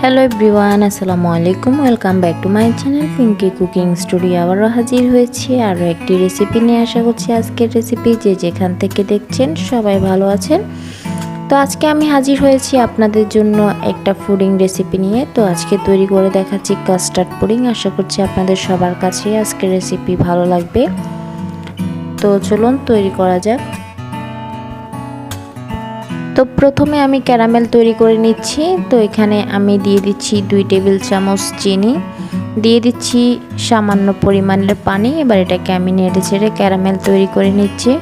Hello everyone, আসসালামু আলাইকুম। Welcome back to my channel Pinky cooking studio. আবারও হাজির হয়েছি আরও একটি রেসিপি নিয়ে। আশা করছি আজকের রেসিপি যে যেখান থেকে দেখছেন সবাই ভালো আছেন। তো আজকে আমি হাজির হয়েছি আপনাদের জন্য একটা পুডিং রেসিপি নিয়ে। তো আজকে তৈরি করে দেখাচ্ছি কাস্টার্ড পুডিং। আশা করছি আপনাদের সবার কাছে আজকের রেসিপি ভালো লাগবে। তো চলুন তৈরি করা যাক। তো প্রথমে আমি ক্যারামেল তৈরি করে নিচ্ছি। তো এখানে আমি দিয়ে দিচ্ছি 2 টেবিল চামচ চিনি, দিয়ে দিচ্ছি সামান্য পরিমাণের পানি। এবার এটাকে আমি নেড়ে ছেড়ে ক্যারামেল তৈরি করে নিচ্ছি।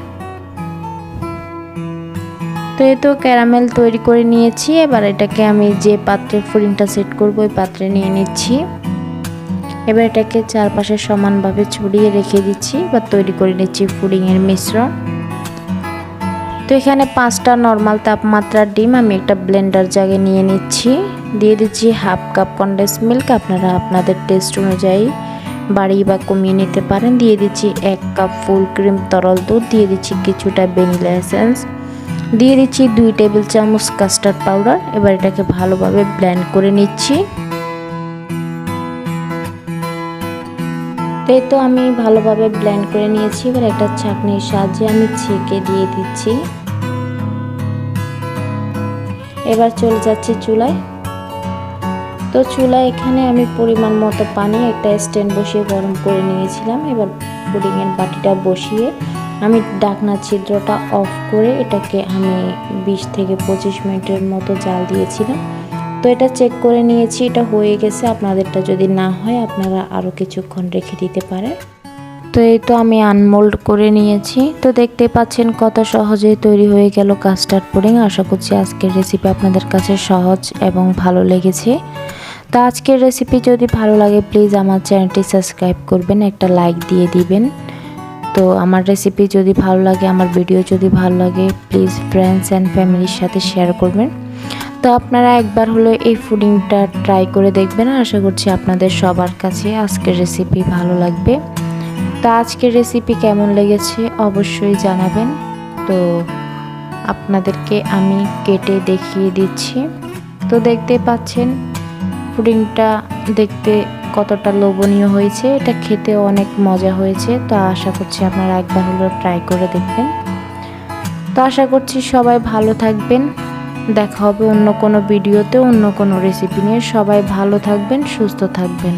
তো এই তো ক্যারামেল তৈরি করে নিয়েছি। এবার এটাকে আমি যে পাত্রে পুডিংটা সেট করব ওই পাত্রে নিয়ে নিচ্ছি। এবার এটাকে চারপাশে সমানভাবে ছড়িয়ে রেখে দিচ্ছি। এবার তৈরি করে নিচ্ছি পুডিংয়ের মিশ্রণ। তো এখানে 5টা নর্মাল তাপমাত্রার ডিম আমি একটা ব্লেন্ডার জাগে নিয়ে নিচ্ছি। দিয়ে দিচ্ছি হাফ কাপ কনডেন্স মিল্ক, আপনারা আপনাদের টেস্ট অনুযায়ী বাড়িয়ে বা কমিয়ে নিতে পারেন। দিয়ে দিচ্ছি 1 কাপ ফুল ক্রিম তরল দুধ, দিয়ে দিচ্ছি কিছুটা ভ্যানিলা এসেন্স, দিয়ে দিচ্ছি 2 টেবিল চামচ কাস্টার্ড পাউডার। এবার এটাকে ভালোভাবে ব্লেন্ড করে নিচ্ছি। এই তো আমি ভালোভাবে ব্লেন্ড করে নিয়েছি। এবার একটা ছাঁকনির সাহায্যে আমি ছেঁকে দিয়ে দিচ্ছি। এবার চলে যাচ্ছে চুলায়। তো চুলায় এখানে আমি পরিমাণ মতো পানি একটা স্ট্যান্ড বসিয়ে গরম করে নিয়েছিলাম। এবার পুডিংয়ের বাটিটা বসিয়ে আমি ঢাকনা ছিদ্রটা অফ করে এটাকে আমি 20 থেকে 25 মিনিটের মতো জাল দিয়েছিলাম। তো এটা চেক করে নিয়েছি, এটা হয়ে গেছে। আপনাদেরটা যদি না হয় আপনারা আরও কিছুক্ষণ রেখে দিতে পারেন। তো এই তো আমি আনমোল্ড করে নিয়েছি। তো দেখতে পাচ্ছেন কত সহজেই তৈরি হয়ে গেল কাস্টার্ড পুডিং। আশা করছি আজকের রেসিপি আপনাদের কাছে সহজ এবং ভালো লেগেছে। তো আজকের রেসিপি যদি ভালো লাগে প্লিজ আমার চ্যানেলটি সাবস্ক্রাইব করবেন, একটা লাইক দিয়ে দিবেন। তো আমার রেসিপি যদি ভালো লাগে, আমার ভিডিও যদি ভালো লাগে প্লিজ ফ্রেন্ডস অ্যান্ড ফ্যামিলির সাথে শেয়ার করবেন। তো আপনারা একবার হলো এই পুডিংটা ট্রাই করে দেখবেন। আশা করছি আপনাদের সবার কাছে আজকের রেসিপি ভালো লাগবে। তো আজকের রেসিপি কেমন লেগেছে অবশ্যই জানাবেন। তো আপনাদেরকে আমি কেটে দেখিয়ে দিচ্ছি। তো দেখতে পাচ্ছেন পুডিংটা দেখতে কতটা লোভনীয় হয়েছে, এটা খেতে অনেক মজা হয়েছে। তো আশা করছি আপনারা একবার হলো ট্রাই করে দেখবেন। তো আশা করছি সবাই ভালো থাকবেন। দেখা হবে অন্য কোনো ভিডিওতে অন্য কোনো রেসিপি নিয়ে। সবাই ভালো থাকবেন, সুস্থ থাকবেন।